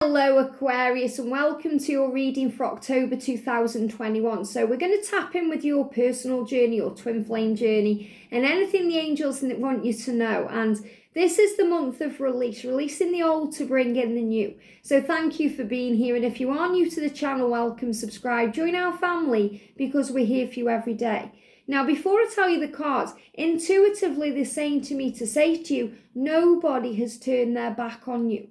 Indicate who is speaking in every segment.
Speaker 1: Hello Aquarius, and welcome to your reading for October 2021. So we're going to tap in with your personal journey or twin flame journey and anything the angels want you to know. And this is the month of releasing the old to bring in the new. So thank you for being here, and if you are new to the channel, welcome, subscribe, join our family because we're here for you every day. Now, before I tell you the cards, intuitively they're saying to me to say to you, nobody has turned their back on you.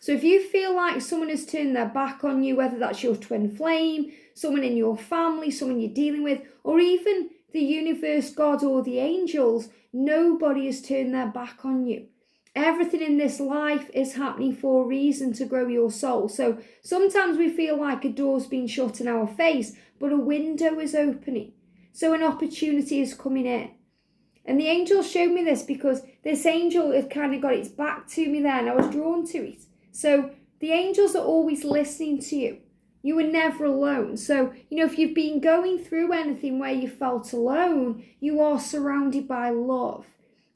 Speaker 1: So if you feel like someone has turned their back on you, whether that's your twin flame, someone in your family, someone you're dealing with, or even the universe, God, or the angels, nobody has turned their back on you. Everything in this life is happening for a reason, to grow your soul. So sometimes we feel like a door's been shut in our face, but a window is opening. So an opportunity is coming in. And the angel showed me this because this angel had kind of got its back to me there, and I was drawn to it. So the angels are always listening to you. You were never alone. So, if you've been going through anything where you felt alone, you are surrounded by love.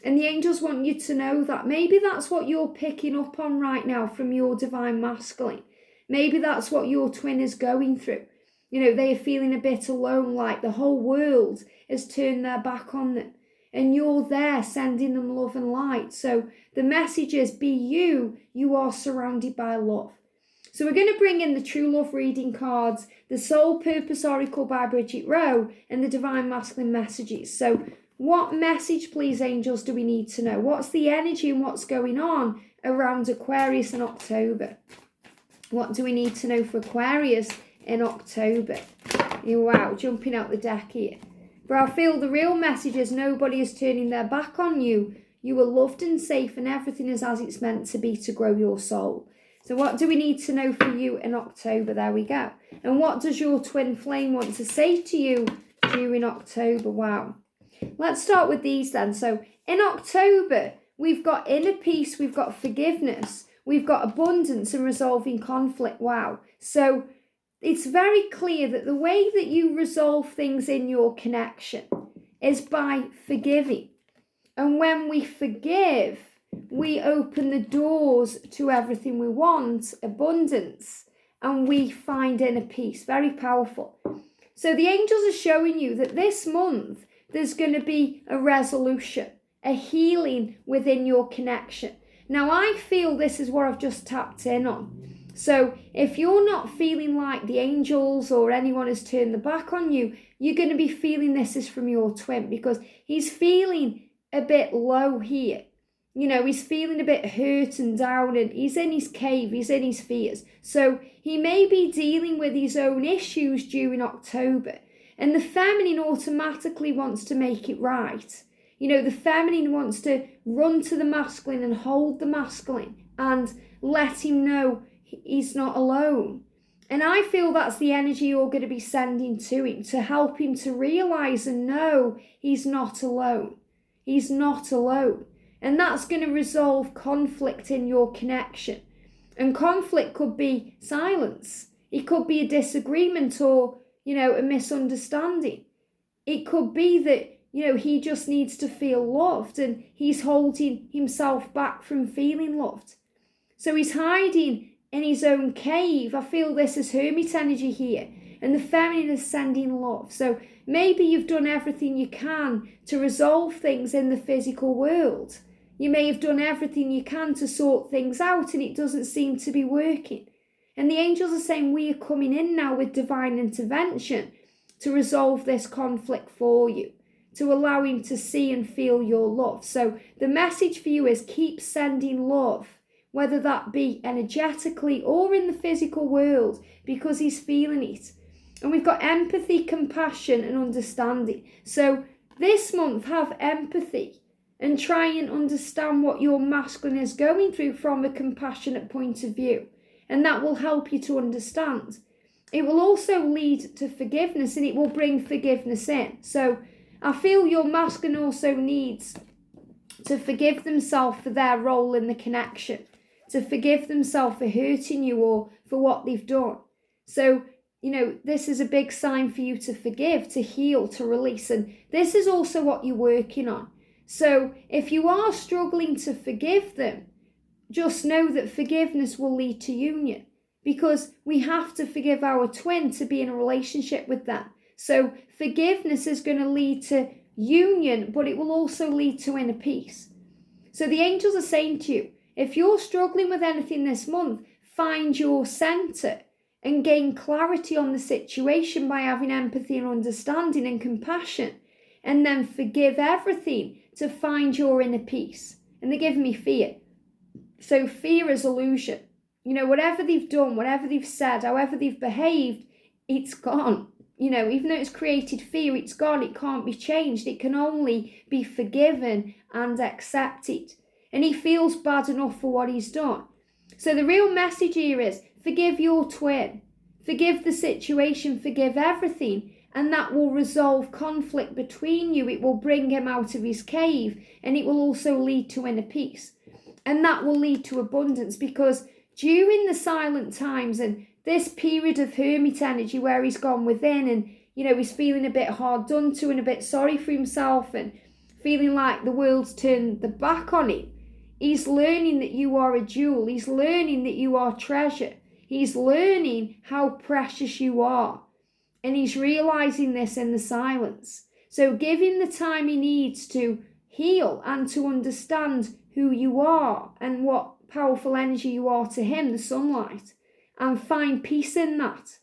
Speaker 1: And the angels want you to know that. Maybe that's what you're picking up on right now from your divine masculine. Maybe that's what your twin is going through. They are feeling a bit alone, like the whole world has turned their back on them. And you're there sending them love and light. So the message is, be you. You are surrounded by love. So we're going to bring in the True Love reading cards, the Soul Purpose Oracle by Bridget, and the Divine Masculine Messages. So what message, please, angels, do we need to know? What's the energy and what's going on around Aquarius in October? What do we need to know for Aquarius in October? Wow, jumping out the deck here. But I feel the real message is nobody is turning their back on you. You are loved and safe, and everything is as it's meant to be to grow your soul. So what do we need to know for you in October? There we go. And what does your twin flame want to say to you during October? Wow. Let's start with these then. So in October, we've got inner peace, we've got forgiveness, we've got abundance and resolving conflict. Wow. So it's very clear that the way that you resolve things in your connection is by forgiving. And when we forgive, we open the doors to everything we want, abundance, and we find inner peace. Very powerful. So the angels are showing you that this month there's going to be a resolution, a healing within your connection. Now, I feel this is what I've just tapped in on. So if you're not feeling like the angels or anyone has turned the back on you, you're going to be feeling this is from your twin, because he's feeling a bit low here. He's feeling a bit hurt and down, and he's in his cave, he's in his fears. So he may be dealing with his own issues during October. And the feminine automatically wants to make it right. The feminine wants to run to the masculine and hold the masculine and let him know he's not alone. And I feel that's the energy you're going to be sending to him, to help him to realise and know he's not alone. He's not alone. And that's going to resolve conflict in your connection. And conflict could be silence. It could be a disagreement or, a misunderstanding. It could be that, he just needs to feel loved and he's holding himself back from feeling loved. So he's hiding in his own cave. I feel this is hermit energy here, and the feminine is sending love. So maybe you've done everything you can to resolve things in the physical world. You may have done everything you can to sort things out, and it doesn't seem to be working. And the angels are saying we are coming in now with divine intervention to resolve this conflict for you, to allow him to see and feel your love. So the message for you is keep sending love, whether that be energetically or in the physical world, because he's feeling it. And we've got empathy, compassion, and understanding. So this month, have empathy and try and understand what your masculine is going through from a compassionate point of view. And that will help you to understand. It will also lead to forgiveness, and it will bring forgiveness in. So I feel your masculine also needs to forgive themselves for their role in the connection, to forgive themselves for hurting you or for what they've done. So, this is a big sign for you to forgive, to heal, to release. And this is also what you're working on. So if you are struggling to forgive them, just know that forgiveness will lead to union. because we have to forgive our twin to be in a relationship with them. So forgiveness is going to lead to union, but it will also lead to inner peace. So the angels are saying to you, if you're struggling with anything this month, find your center and gain clarity on the situation by having empathy and understanding and compassion, and then forgive everything to find your inner peace. And they're giving me fear. So fear is illusion. Whatever they've done, whatever they've said, however they've behaved, it's gone. Even though it's created fear, it's gone. It can't be changed. It can only be forgiven and accepted. And he feels bad enough for what he's done. So the real message here is forgive your twin. Forgive the situation. Forgive everything. And that will resolve conflict between you. It will bring him out of his cave. And it will also lead to inner peace. And that will lead to abundance, because during the silent times and this period of hermit energy where he's gone within and, he's feeling a bit hard done to and a bit sorry for himself and feeling like the world's turned the back on him, he's learning that you are a jewel. He's learning that you are treasure. He's learning how precious you are. And he's realizing this in the silence. So give him the time he needs to heal and to understand who you are and what powerful energy you are to him, the sunlight, and find peace in that.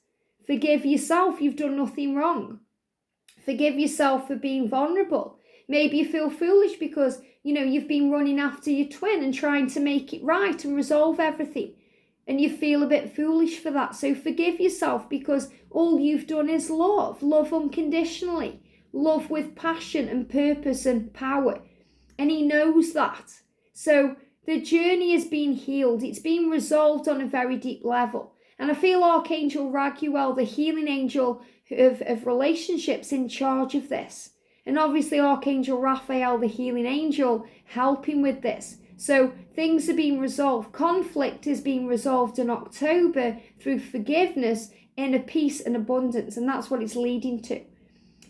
Speaker 1: Forgive yourself. You've done nothing wrong. Forgive yourself for being vulnerable. Maybe you feel foolish because, you've been running after your twin and trying to make it right and resolve everything. And you feel a bit foolish for that. So forgive yourself, because all you've done is love. Love unconditionally. Love with passion and purpose and power. And he knows that. So the journey is being healed. It's being resolved on a very deep level. And I feel Archangel Raguel, the healing angel of relationships, in charge of this. And obviously Archangel Raphael, the healing angel, helping with this. So things are being resolved. Conflict is being resolved in October through forgiveness, inner peace and abundance. And that's what it's leading to.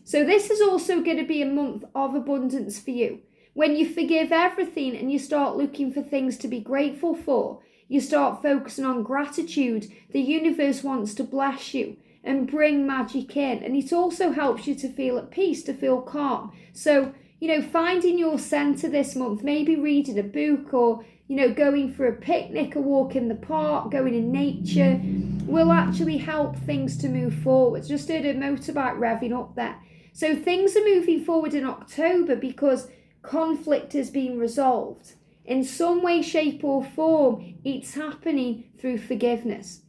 Speaker 1: So this is also going to be a month of abundance for you. When you forgive everything and you start looking for things to be grateful for, you start focusing on gratitude, the universe wants to bless you and bring magic in. And it also helps you to feel at peace, to feel calm. So, finding your center this month, maybe reading a book or, going for a picnic, a walk in the park, going in nature, will actually help things to move forward. Just heard a motorbike revving up there. So things are moving forward in October because conflict is being resolved. In some way, shape or form, it's happening through forgiveness.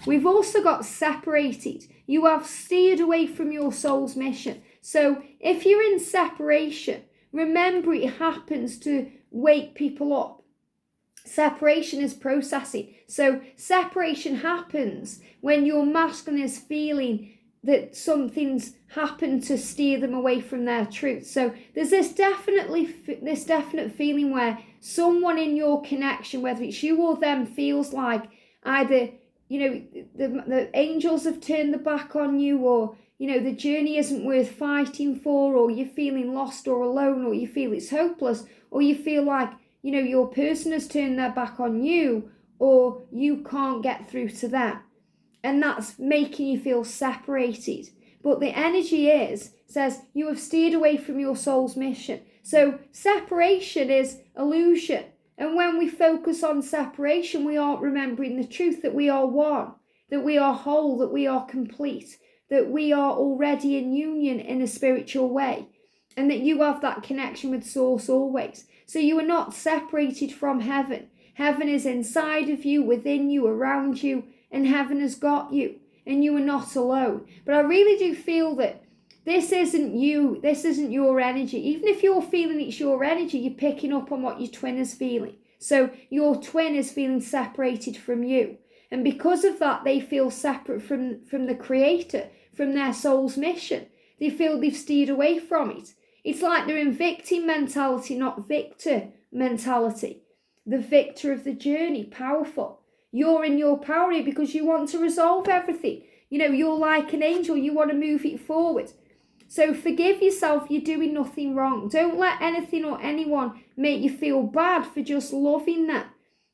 Speaker 1: We've also got separated. You have steered away from your soul's mission. So if you're in separation, remember it happens to wake people up. Separation is processing. So separation happens when your masculine is feeling that something's happened to steer them away from their truth. So there's this definite feeling where someone in your connection, whether it's you or them, feels like either, the angels have turned the back on you, or, the journey isn't worth fighting for, or you're feeling lost or alone, or you feel it's hopeless, or you feel like, your person has turned their back on you, or you can't get through to them. And that's making you feel separated. But the energy says you have steered away from your soul's mission. So separation is illusion. And when we focus on separation, we aren't remembering the truth that we are one, that we are whole, that we are complete, that we are already in union in a spiritual way, and that you have that connection with Source always. So you are not separated from heaven. Heaven is inside of you, within you, around you, and heaven has got you, and you are not alone. But I really do feel that this isn't you, this isn't your energy. Even if you're feeling it's your energy, you're picking up on what your twin is feeling. So your twin is feeling separated from you. And because of that, they feel separate from the Creator, from their soul's mission. They feel they've steered away from it. It's like they're in victim mentality, not victor mentality. The victor of the journey, powerful. You're in your power here because you want to resolve everything. You're like an angel. You want to move it forward. So forgive yourself. You're doing nothing wrong. Don't let anything or anyone make you feel bad for just loving them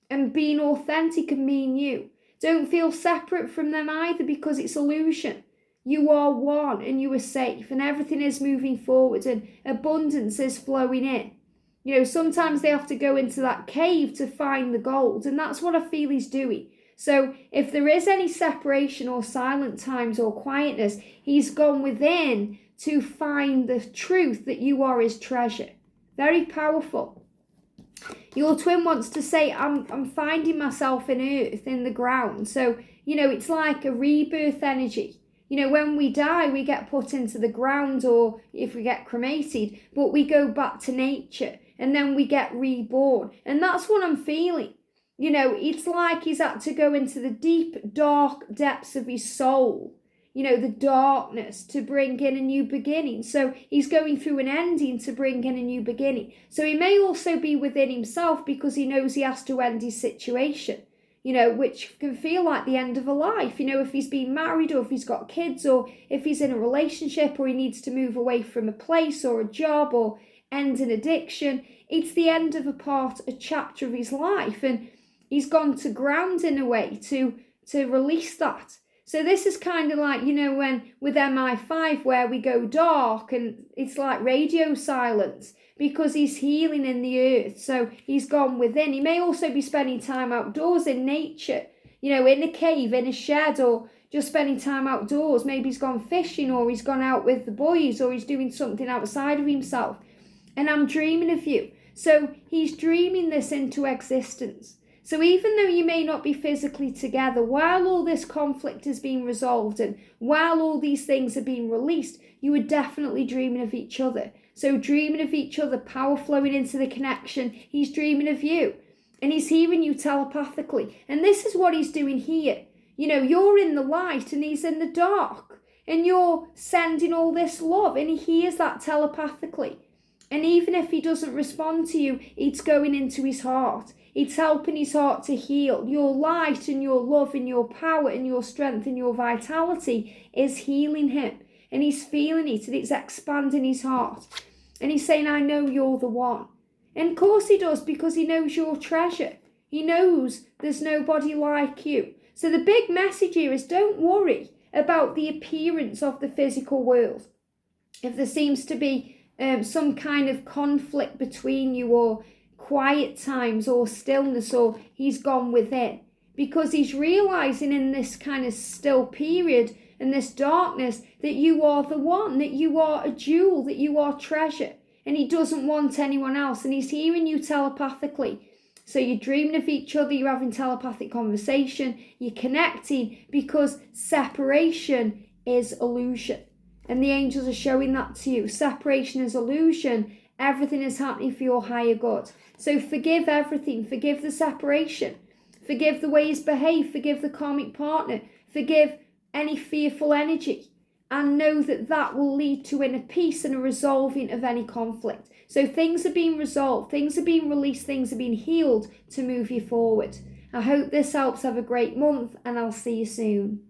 Speaker 1: and being authentic and being you. Don't feel separate from them either, because it's illusion. You are one and you are safe and everything is moving forward and abundance is flowing in. You know, sometimes they have to go into that cave to find the gold, and that's what I feel he's doing. So if there is any separation or silent times or quietness, he's gone within to find the truth that you are his treasure. Very powerful. Your twin wants to say, I'm finding myself in earth, in the ground. So, you know, it's like a rebirth energy. You know, when we die, we get put into the ground, or if we get cremated, but we go back to nature and then we get reborn. And that's what I'm feeling. You know, it's like he's had to go into the deep, dark depths of his soul, you know, the darkness, to bring in a new beginning. So he's going through an ending to bring in a new beginning. So he may also be within himself because he knows he has to end his situation, you know, which can feel like the end of a life. You know, if he's been married, or if he's got kids, or if he's in a relationship, or he needs to move away from a place or a job, or end an addiction, it's the end of a chapter of his life. And he's gone to ground in a way to release that. So this is kind of like, you know, when with MI5 where we go dark and it's like radio silence, because he's healing in the earth. So he's gone within. He may also be spending time outdoors in nature, you know, in a cave, in a shed, or just spending time outdoors. Maybe he's gone fishing, or he's gone out with the boys, or he's doing something outside of himself. And I'm dreaming of you. So he's dreaming this into existence. So even though you may not be physically together, while all this conflict is being resolved and while all these things are being released, you are definitely dreaming of each other. So dreaming of each other, power flowing into the connection. He's dreaming of you and he's hearing you telepathically. And this is what he's doing here. You know, you're in the light and he's in the dark, and you're sending all this love and he hears that telepathically. And even if he doesn't respond to you, it's going into his heart. It's helping his heart to heal. Your light and your love and your power and your strength and your vitality is healing him. And he's feeling it, and it's expanding his heart. And he's saying, I know you're the one. And of course he does, because he knows your treasure. He knows there's nobody like you. So the big message here is, don't worry about the appearance of the physical world. If there seems to be some kind of conflict between you, or quiet times, or stillness, or he's gone within, because he's realizing in this kind of still period and this darkness that you are the one, that you are a jewel, that you are treasure, and he doesn't want anyone else. And he's hearing you telepathically. So you're dreaming of each other, you're having telepathic conversation, you're connecting, because separation is illusion. And the angels are showing that to you. Separation is illusion. Everything is happening for your higher good. So forgive everything. Forgive the separation. Forgive the way he's behaved. Forgive the karmic partner. Forgive any fearful energy. And know that that will lead to inner peace and a resolving of any conflict. So things are being resolved. Things are being released. Things are being healed to move you forward. I hope this helps. Have a great month, and I'll see you soon.